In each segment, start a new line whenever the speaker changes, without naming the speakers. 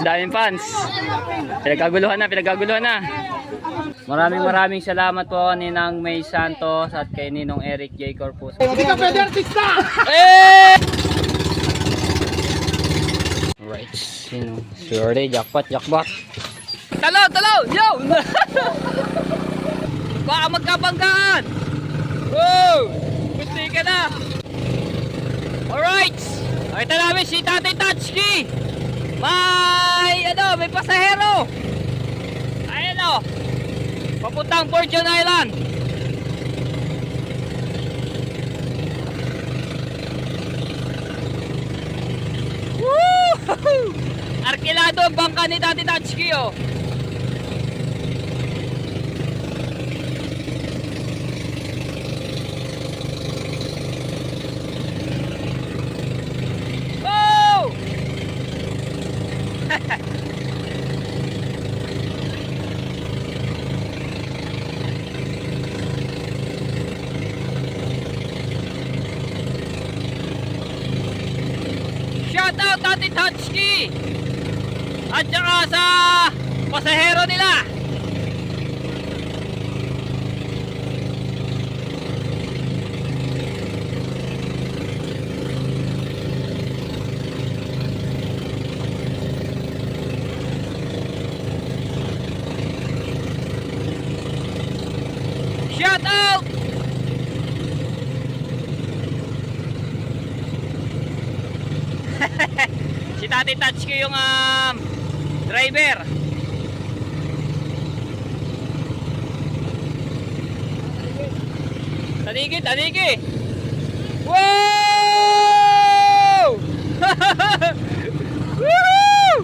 daming fans. Pinagkaguluhan na. Maraming salamat po Ninang May Santos at kay Ninong Eric J. Corpus.
Hindi ka pwede artista!
Right, sure, jackpot. Talo, yo! Baka magkabanggaan! Wow! Gusti ka na! Alright! Nakita namin si Tatay Tatsuki! May pasahero! Ayan o! Papuntang Fortune Island! Woo! Arkilado ang bangka ni Tatay Tatsuki o! Shout out Tati Tatsuki at saka sa pasahero nila. Shout out! Si Tati Tatsuki yung driver. Tanigi. Wow! Woo!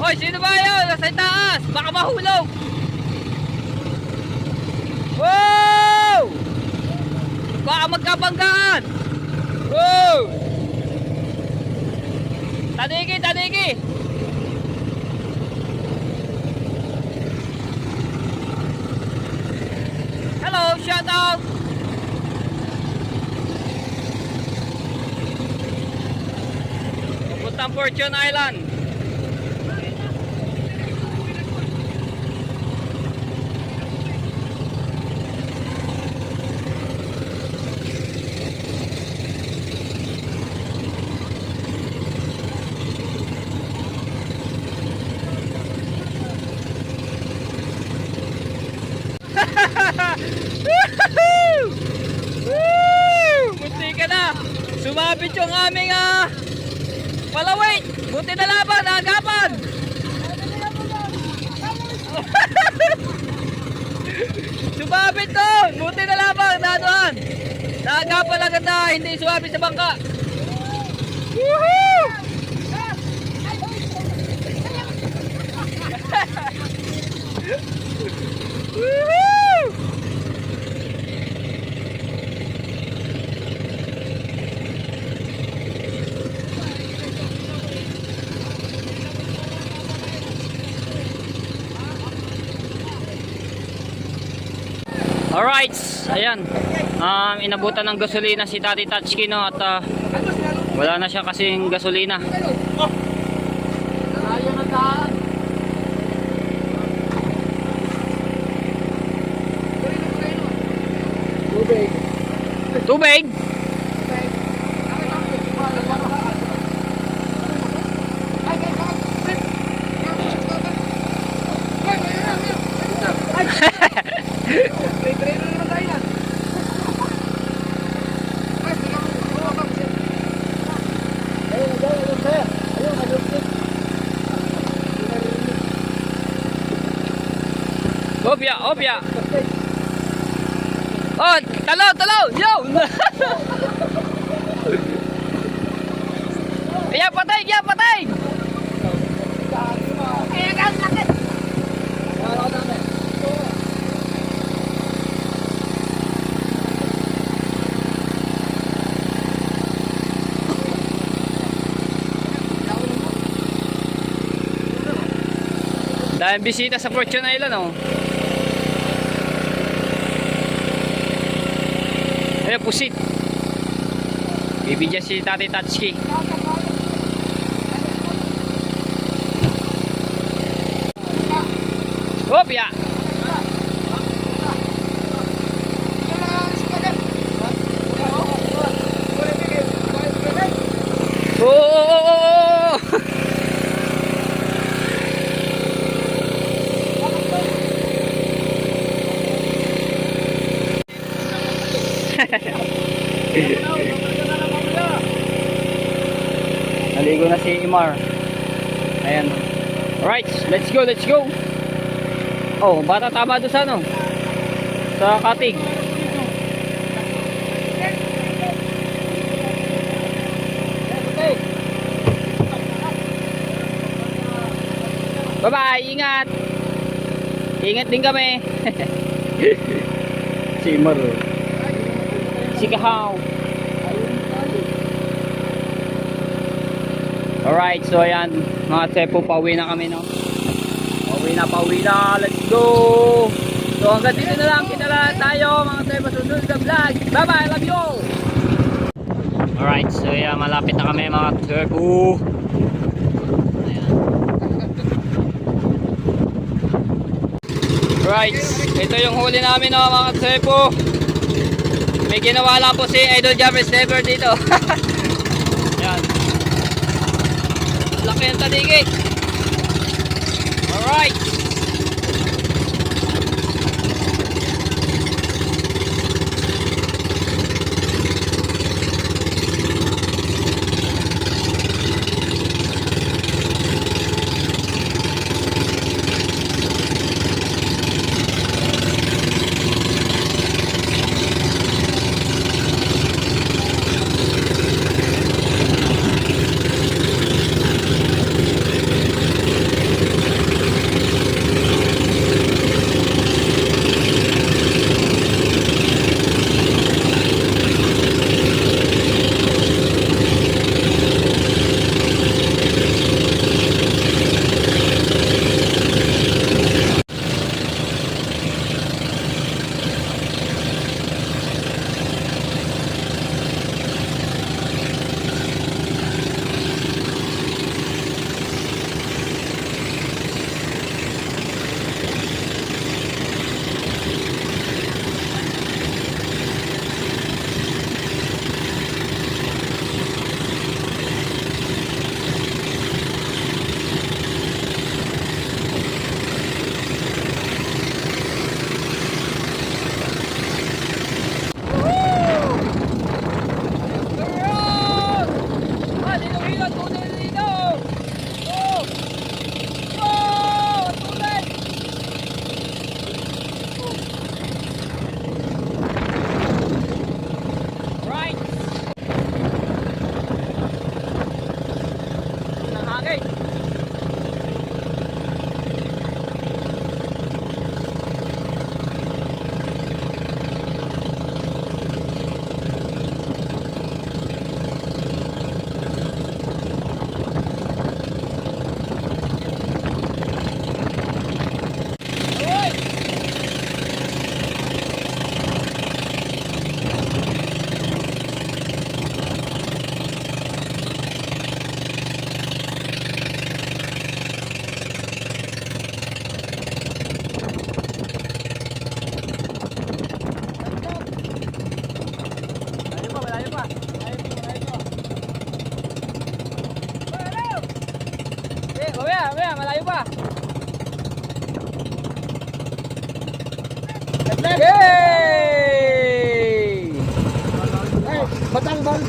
Hoy, sino ba yun? Nasa taas! Baka mahulog! Wow! Baka magkabanggaan! Wow! Tanigi! Hello, shout out! Papuntang Fortune Island. Buti ka na. Sumabit yung aming palaway. Buti na laban, agapan. Sumabit doon. Buti na laban, nanuhan. Naagapan lang na hindi sumabit sa bangka. Woohoo! Woohoo! Alright, ayan. Inabutan ng gasolina si Tati Tatsuki, no, at wala na siya kasing gasolina. Tubig? Opya. Oh, talo, yo! Iya patay! Daming bisita sa Fortune Island, oh. Ayan, pusit. Bibigyan si Tati Tatsuki. Hop, ya. Oh. Naligo na si Imar. Ayan. Alright, let's go, let's go. Oh, bata tama doon sa ano? Sa katig. Bye-bye, ingat. Ingat din kami. Si Imar. Si Kahaw. Alright, so ayan, mga tepo, pauwi na kami, no? Pauwi na, let's go! So hanggang dito na lang, kita lang tayo mga tepo, sunod sa vlog. Bye bye, love you all! Alright, so ayan, malapit na kami mga tepo. Ayan. Alright, ito yung huli namin, no, mga tepo. May ginawa lang po si Idol Jammers Never dito. Ayan. Laki ng taligi. Alright. Malayo pa. Yay!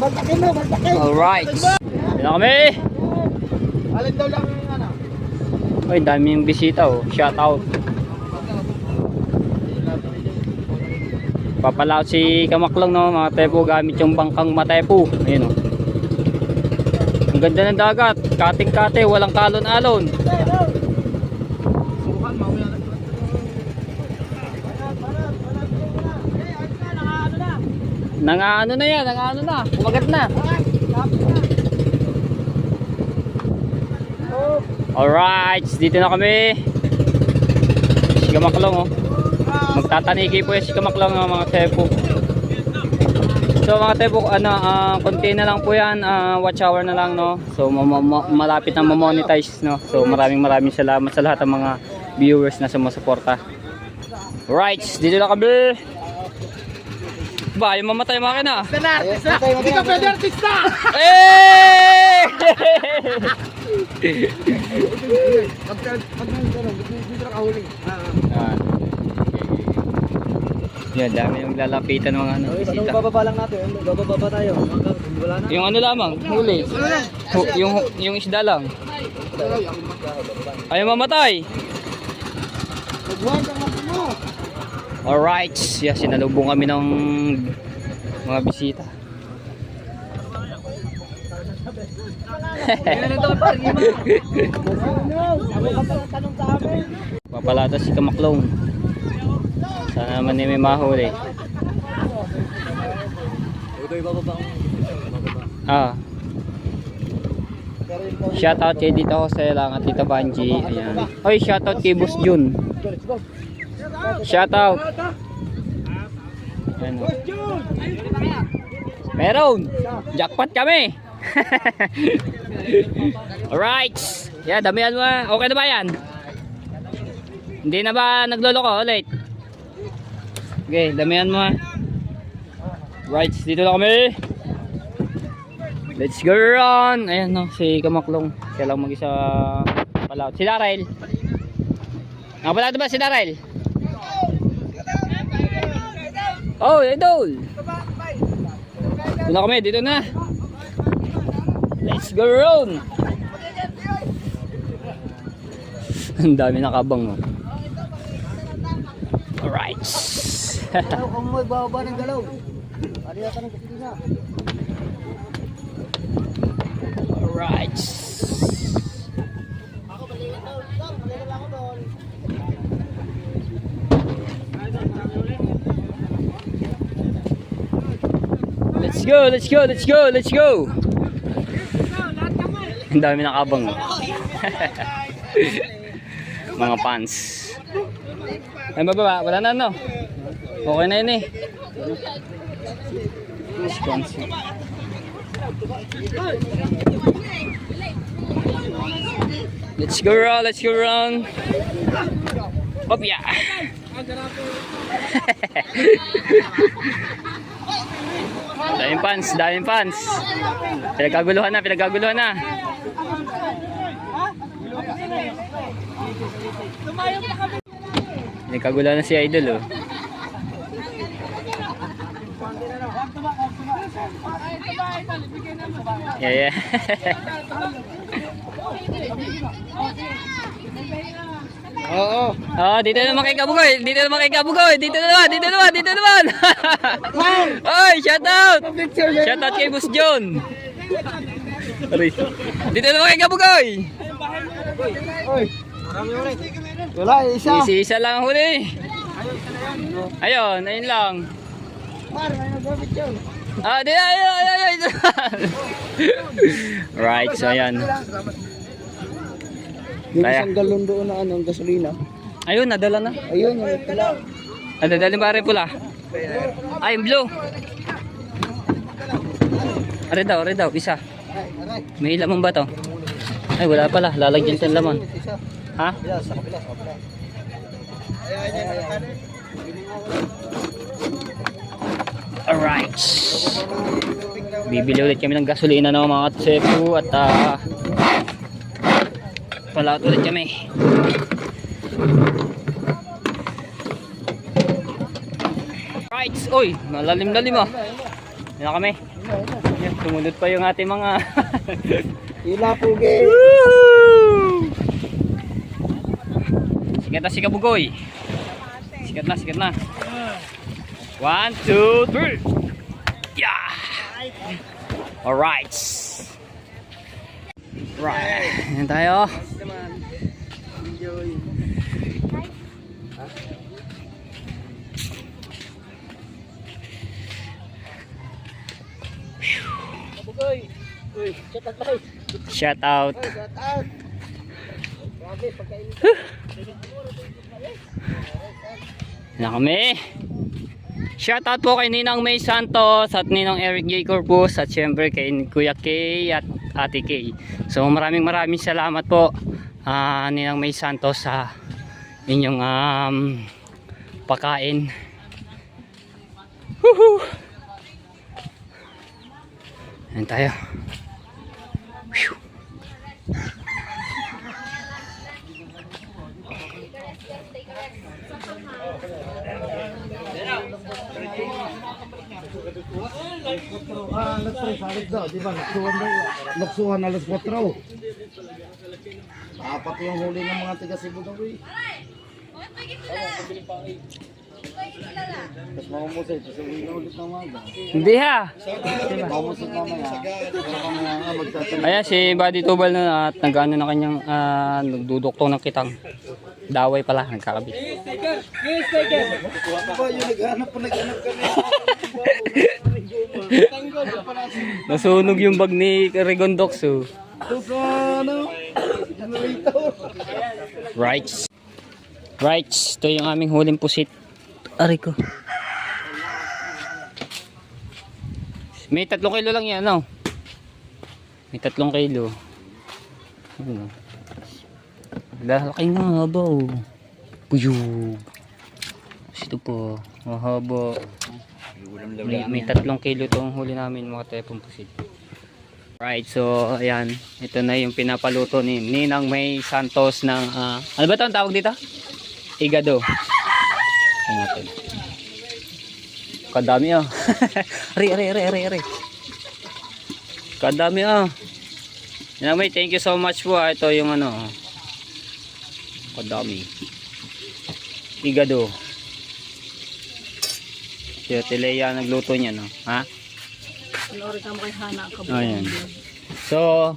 Baltakin mo, baltakin.
Alright. Yan na kami.
Alin daw lang yung ano?
Ay, daming bisita, oh. Shout out. Papalaot si Kamaklang, no, mga tepo, gamit yung bangkang matepo. Ayun, oh. Ang ganda ng dagat. Kating-kate, walang kalon-alon. Nangaano na yan, nangaano na. Kumagat na. Alright, dito na kami. Kamaklong oh. Magtataniki po yan si Kamaklong mga tepo. So mga tepo, konti na lang po yan, watch hour na lang no. So malapit na ma-monetize no. So maraming salamat sa lahat ng mga viewers na sumusuporta. Right, dito na kami. Ba, yung mamatay makina.
Hindi ka pwede artista!
Eh!
Pag dito na kahuli.
Yan, dami yung lalapitan ng mga bisita.
Bababa lang natin. Bababa pa tayo. Wala na.
Yung lamang, huli. Yung isda lang. Ayaw mamatay.
Huwag kang mo.
Alright, yes, sinalubong kami ng mga bisita. Papalata si Kamaklong. Sana naman may mahuli. Shoutout kay Tita Jose lang at Tita Banji. Ayan. Oy, shoutout kay Boss Jun. Shoutout. Ayan, oh. Meron. Jackpot kami. Alright. Yeah, damihan mo. Okay na ba yan? Hindi na ba nagloloko ulit? Okay, damihan mo. Right, dito na kami. Let's go run. Ayan no, si Kamaklong. Siya lang mag-isa pala. Si Darrell. Nakapalata ba si Darrell? Oh, idol. Dito na kami, dito na. Let's go run. Ang dami nakabang mo. Alright.
Kung may bababa ng galaw. Ari yata ng kusina.
Alright. Let's go, let's go, let's go, let's go. Ang dami nakabang. Mga fans. Ay baba, wala na no. Okay na yun eh. Let's go run, let's go run. Hop ya. Daming fans, daming fans. Pinagkaguluhan na, pinagkaguluhan na. Pinagkaguluhan na si Idol oh. Yeah, yeah.
Oo.
Oh, dito naman kay Kabugoy. Dito naman kay Kabugoy. Dito naman, dito naman, dito naman. Oy, shout out. Shout out kay Boss John. Dito naman kay Kabugoy.
Oy. Wala, isa.
Isa lang ang huli. Ayun, ayun lang. Di ayun. Right, so ayan.
Yung isang galon doon na ang gasolina.
Ayun, nadala na.
Ayun, yung pula.
Nadala ba rin pula? Ay, blue. Are daw, isa. May laman ba to? Ay, wala pala. Lalagyan sa laman. Ha?
Sa kabila.
Alright. Bibili ulit kami ng gasolina ng mga tsepo at palaut ulit kami. Right. Oy, malalim-lalim ah. Yan na kami. Yan, sumunod pa yung ating mga
Ilapugi.
Sikat na si Kabugoy. Sikat na. 1, 2, 3. Yeah. Alright. Right. Yan tayo. Shout out.
Grabe, pagkain.
Na kami. Shoutout po kay Ninang May Santos at Ninang Eric J. Corpus at syempre kay Kuya Kay at Ate Kay. So maraming salamat po Ninang May Santos sa inyong pakain. Woohoo! Ayan tayo. Whew.
Alas 3, salit daw, di ba? Nagsuhan alas 4. Apat yung huli ng mga tiga Cebu daw eh. Tapos mamumusay, tapos uwi na ulit ng maga.
Hindi ha.
Mamumusay mamaya. Magtatanong.
Ayan si Buddy Tubal na at nag-ano na kanyang nagduduktong ng kitang. Daway pala, nagkakabit.
Ba yung naghanap kami.
Nasunog yung bag ni Rigondox. So.
Ano? Generator.
Rights. Rights. Ito yung aming huling pusit. Aray ko. May 3 kilo lang yan, no? May 3 kilo. Ano? Lalaki na haba, oh. Puyog. Ito po. Mahaba. May 3 kilo itong huli namin, mga tepong pusit. Right, so ayan. Ito na yung pinapaluto ni Ninang May Santos ng ano ba ito ang tawag dito? Igado. Ayan natin. Kadami ah. Ari. Kadami ah. Ninang May, thank you so much po. Ito yung ano. Kadami. Igado. Si Tilea nagluto niya, no? Ha?
Panoorin mo kay Hana.
Ayan. So,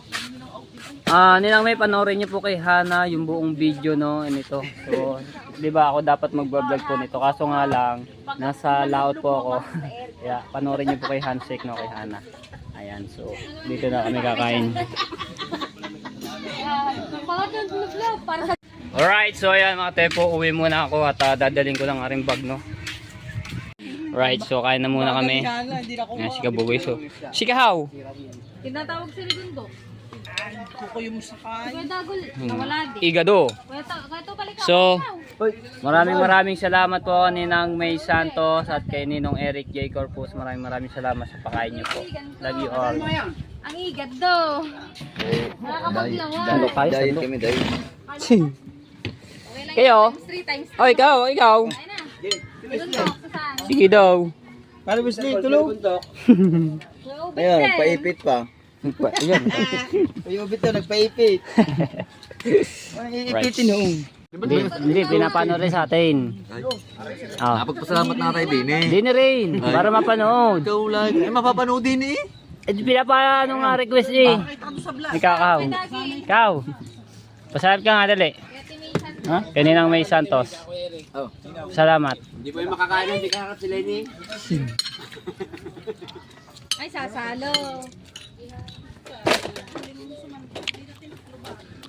Ninang May, panoorin niyo po kay Hana yung buong video, no, nito. So, 'di ba ako dapat magba-vlog po nito, kaso nga lang nasa laot po ako. Kaya panoorin niyo po kay Handshake, no, kay Hana. Ayan, so dito na kami kakain. Alright, so ayan mga tepo, uwi muna ako at dadaling ko lang aring bag, no. Right, so kain na muna kami. Ayan, si Kabugoy. So, si Kahaw.
Tinatawag si Rigondo. Kuko yung sakay. Kuya Dagol, nawala din.
Igado.
Kuya to balik
So, maraming salamat po Ninang May Santos at kay Ninong Eric J. Corpus. Maraming salamat sa pakain niyo po. Love you all.
Ang igad do. Nakakapaglawa.
Dalo kayo sa
Dahil kami dahil.
Kayo?
3 times.
Oh, ikaw.
Ayun na. Rigondo, saan?
Sige daw.
Paano ba sila tulog?
Ayun,
Paipit pa.
Ayan.
Payubit to, nagpaipit. Iipitin noong.
Hindi, pinapano rin sa atin. Oh.
Napagpasalamat na tayo din eh.
Hindi na rin, para mapanood.
Ikaw lang. Eh, mapapanood din eh.
Eh, pinapano nga request eh. Ikaw. Ikaw. Pasarap ka nga dali. Ha? Kaninang May Santos.
Oh.
Salamat.
Hindi po yung makakain, hindi kakakap sila ni.
Ay, sasalo.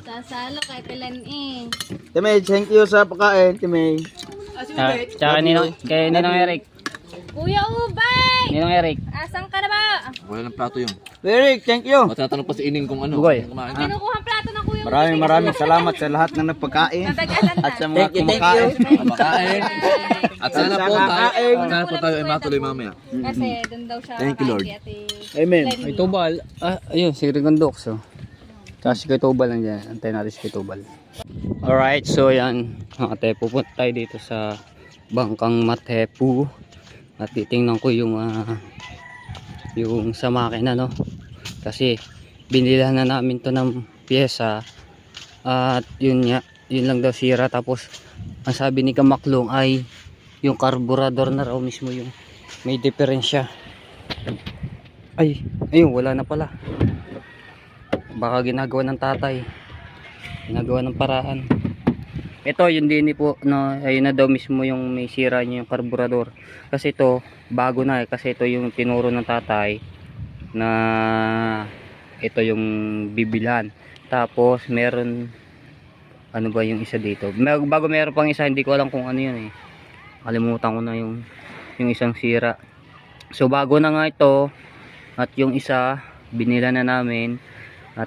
Sasalo kay Pilan eh.
Timay, thank you sa pagkain, Timay.
Tsaka kay Ninong Eric.
Kuya Ubay!
Ninong Eric.
Asan ka na ba?
Wala ng plato yun.
Eric, thank you.
Matatanong pa si Ining kung ano.
Bugoy.
kung kumain.
Kinukuha ang plato ng Kuya Ubay.
Maraming salamat sa lahat ng nagpagkain
Natagalan na.
at sa mga kumakain.
Kumakain. At sana po tayo ay matuloy mamaya.
Kasi doon daw siya.
Thank you, Lord.
kay Ate
Amen.
Lenny.
May Tubal. Ayun, si Rigondox. So. Tsaka si Kuya Tubal nandiyan. Antayin natin si Kuya Tubal. Alright, so yan. Mga tepo, pupunta tayo dito sa Bangkang Matepu. At titingnan ko yung sa makina, no. Kasi binilhan na namin to ng pyesa. At yun lang daw sira. Tapos ang sabi ni Kamaklong ay yung carburetor na raw mismo yung may diferensya. Ayun, wala na pala. Baka ginagawa ng tatay, ginagawa ng paraan. Ito yung dini po, no, ayun na daw mismo yung may sira niya yung carburetor. Kasi ito bago na kasi ito yung tinuro ng tatay na ito yung bibilhan. Tapos meron ano ba yung isa dito, bago meron pang isa, hindi ko alam kung ano yun eh. Kalimutan ko na yung isang sira. So bago na nga ito, at yung isa binila na namin, at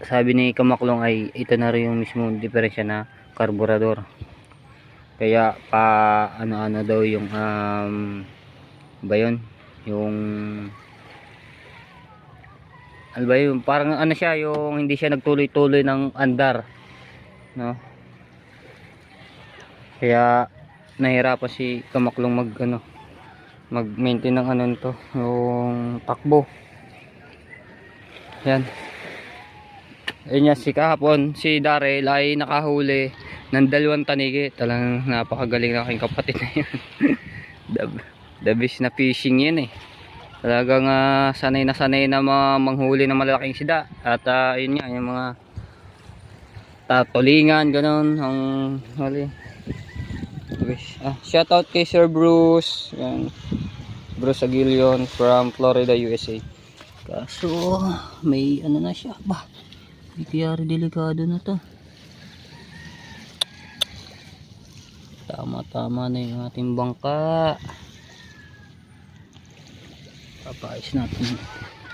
sabi ni Kamaklong ay ito na rin yung mismo diferensya na karburador. Kaya pa ano daw yung ba yun? Yung ano ba yun? Parang ano siya, yung hindi siya nagtuloy-tuloy ng andar, no? Kaya nahirapan si Kamaklong mag-maintain ng ano nito, yung takbo. Yan. Ayun nga, si kahapon si Darrell ay nakahuli ng 2 tanigi. Talagang napakagaling na aking kapatid na yun. the best na fishing yun eh. Talagang sanay na manghuli ng malalaking isda. At ayun nga, yung mga tatulingan, ganun ang huli. Shout out kay Sir Bruce. Yan. Bruce Aguilion from Florida, USA. Kaso may ano na siya ba? May kiyari delikado na to. Tama na yung ating bangka. Papayos natin.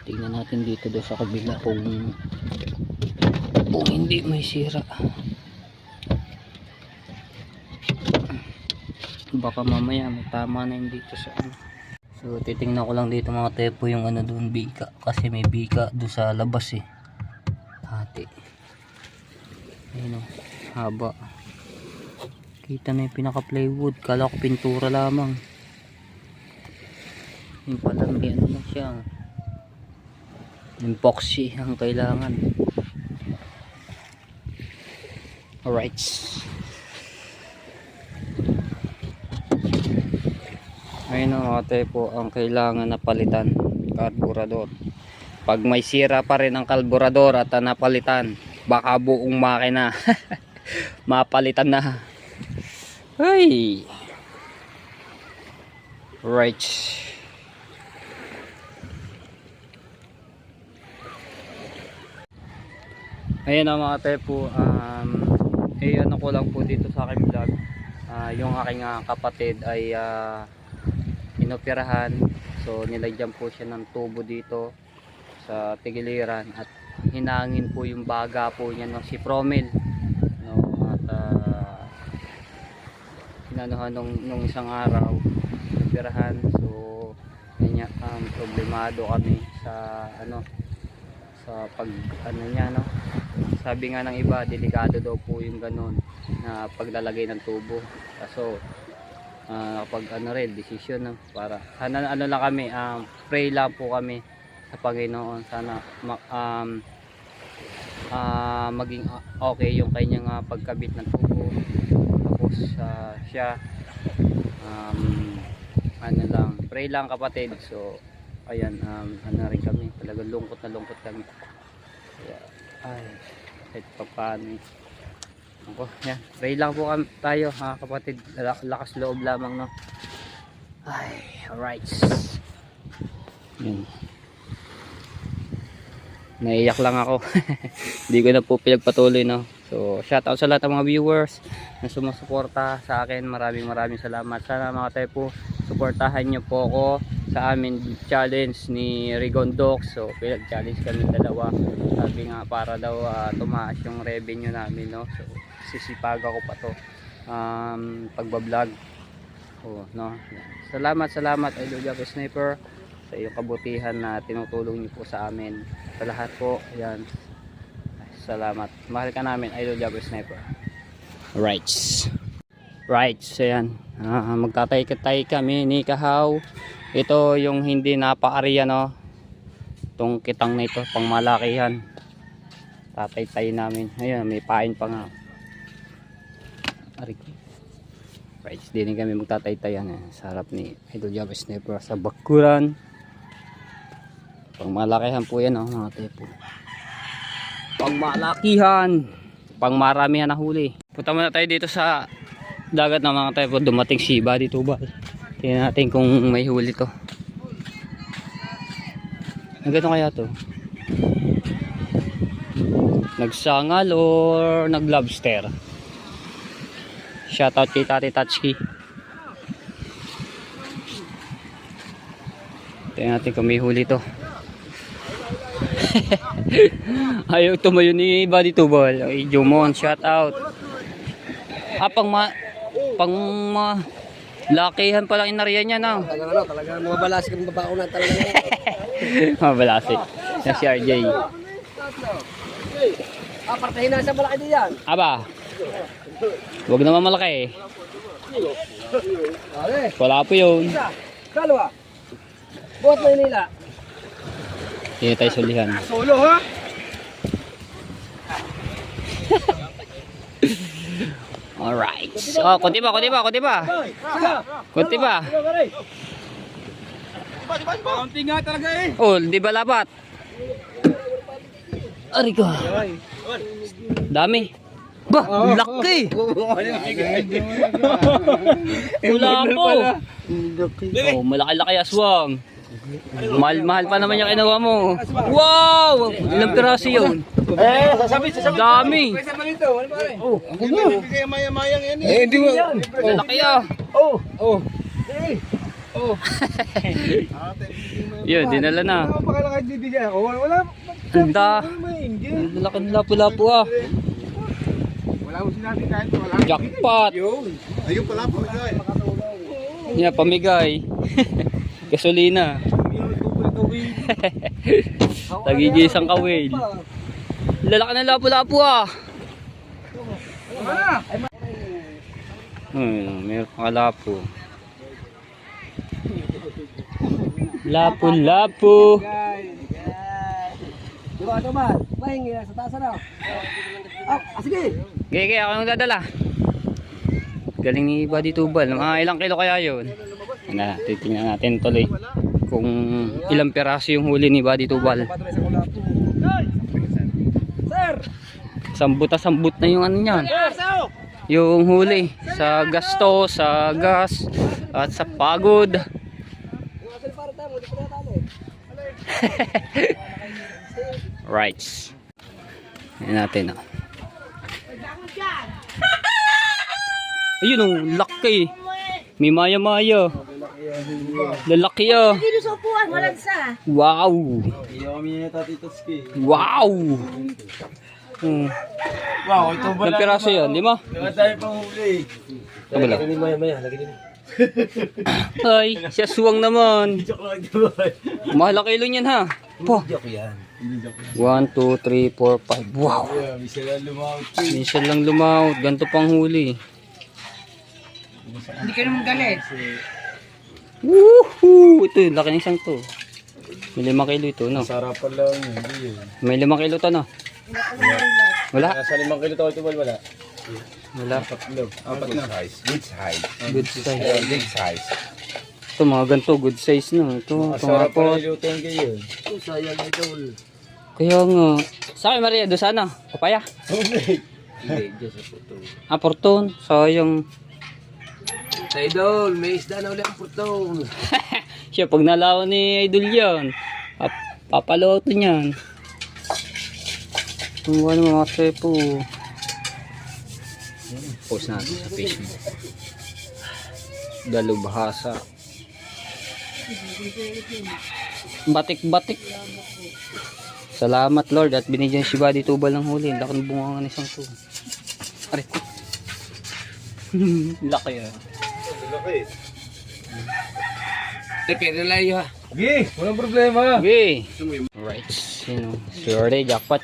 Tingnan natin dito sa kabila kung hindi may sira. Baka mamaya may tama na yung dito sa ano. So titingnan ko lang dito mga tepo yung ano doon, bika. Kasi may bika doon sa labas eh. Hati. Ayun o, haba. Kita na yung pinaka plywood. Kala ko pintura lamang. Yung pala may ano na siya. Epoxy ang kailangan. Alright. Ayun o mga tepo, ang kailangan na palitan, karburador. Pag may sira pa rin ang karburador at napalitan, baka buong makina mapalitan na. Ay. Right. Ayun na mga tepo, ano ko lang po dito sa aking vlog, yung aking kapatid ay inoperahan. So nilagyan po siya ng tubo dito sa tigiliran at hinangin po yung baga po niya, no, si Promel, no, at inanuhan nung isang araw inoperahan. So kanya problemado kami sa sa pag niya, no. Sabi nga ng iba, delikado daw po yung ganun na paglalagay ng tubo. Kaso kapag rin decision, no, para sana lang kami, pray lang po kami sa Panginoon, sana maging okay yung kanyang pagkabit ng tubo. Tapos siya lang, pray lang kapatid. So ayan, rin kami, talagang lungkot kami. Kaya kahit pa paano ako, yan, pray lang po tayo kapatid, lakas loob lamang, no. Alright. Yan. Naiyak lang ako. Hindi ko na po pinagpatuloy, no. So shout out sa lahat ng mga viewers na sumusuporta sa akin. Maraming salamat. Sana mga tepo, suportahan nyo po ako sa amin challenge ni Rigondox. So pinag-challenge kami dalawa. Sabi nga para daw tumaas yung revenue namin, no. So sisipag ako pa to pagbablog. No. Salamat Idol Jack Sniper sa iyong kabutihan na tinutulong niyo po sa amin. Sa lahat po, ayan. Salamat. Mahal ka namin, Idol Jack Sniper. Right. So ayan. Magtatay kami ni Kahaw. Ito yung hindi napaariya, no. Itong kitang na ito, pang malakihan. Tatay namin. Ayan, may pain pa nga. Right, din kami magtatay-tayan sa harap ni Idol Jack Sniper sa bakuran. Pang malakihan po yan, mga tepo. Pang malakihan, pang maramihan na huli. Punta muna tayo dito sa dagat ng mga tepo. Dumating si Buddy Tubal. Tingnan natin kung may huli to. Nagano kaya to? Nagsangal or naglobster? Shoutout kay Tati Tatsuki. Tingnan natin kung may huli to. Ayaw tumayo ni Buddy Tubal. Ay, Jumon, shout out. Lakihan pa lang inarya niya na.
Talagang mabalasik ang babao na talaga.
Mabalasik. Yan si RJ.
Partahin na sa malaki diyan.
Aba. Huwag naman malaki. Wala po yun.
Kalwa. Buhat na nila.
Hindi tayo sulihan.
Solo ha?
Alright. Oh, konti ba? Konti ba?
Kaunti nga talaga eh.
Oh, di ba lapat? Ari ko. Dami. Bah, laki. Wala po. Oh, malaki-laki aswang. Mahal pa naman yung kinuha mo. Wow! Ilang piraso yun?
Sasabi.
Dami.
Pwesa pa nito. Ano pare? Oh, ako na. Kaya maya-mayang yan eh.
Hindi mo. Laki ah. Yun, dinala na.
Ano pa kailangan bibigyan ako? Wala.
Ganda. Laki ng lapu-lapu ah.
Wala mo sinabi kahit wala.
Jackpot.
Ayun pala pamigay.
Yeah, pamigay. Gasolina. Tagigi isang kawil. Lalaki ng lapu-lapu ah. Meron pang kalapo. Lapu-lapu.
Diba ito man? Mahingi sa taas na. Sige.
Gege, ako nang dadala. Galing ni Buddy Tubal. Ilang kilo kaya yun? Titingnan natin tuloy kung ilang peraso yung huli ni Buddy Tubal.
Sir!
Sambut na yung ano niyan. Yung huli sa gasto, sa gas, at sa pagod. Right. Yan natin oh. Ayun oh, laki. May maya-maya. Lalaki ah.
Dito sa upuan, malagsa.
Wow. Wow.
Wow, ito ba
Ilang piraso yan? 5?
Wala tayo pang huli.
Wala.
Lagyan ni maya-maya, lagyan ni.
Ay, siya suwang naman.
Joke lang ito.
Mahal kilo niyan ha. Po.
Joke yan.
1, 2, 3, 4, 5. Wow.
Misa lang lumawag.
Minsan lang lumawot. Ganito pang huli.
Hindi ka naman galit.
Woohoo! Ito yun. Laki ng isang to. May 5 kilo ito, no?
Sarapan lang. Hindi yun.
May 5 kilo to, no? Wala?
Nasa 5 kilo to ito wala.
Wala.
Apat na.
Good size.
Big size.
Ito mga ganito. Good size na. Ito.
Masarap pa
Tumapot.
nilutuin kayo. Sayang idol.
Kaya nga. Sa akin, Maria. Doon sana. Papaya.
Hindi, dyan sa puto.
Porton. Sayang.
Sa idol, may isda na ulit ang puto.
Siya, pag nalawan ni Idol yan, papaloto niyan. Ang ano mga sepo. Post natin sa Facebook. Dalubhasa. Batik-batik. Salamat Lord at binigyan si Buddy Tubal ng huli. Laki ng bunga ng isang to. Aray ko. Laki yan.
Laki. Depende lang yun ha. Gi, walang problema.
Okay. Alright. Sino? Sure, jackpot.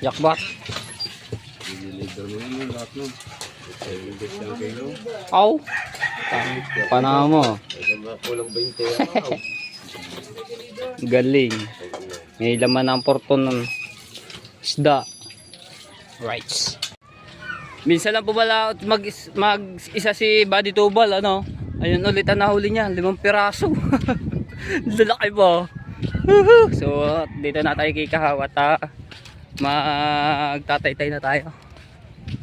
Aw. Panama mo.
Kulang 20.
Galing. May laman ng porton ng isda. Right. Minsan lang po pala mag-isa si Buddy Tubal, ano? Ayun ulit ang nahuli niya, 5 piraso. Lalaki po. So, dito na tayo kay Kahawat. Magtatay-tay na tayo.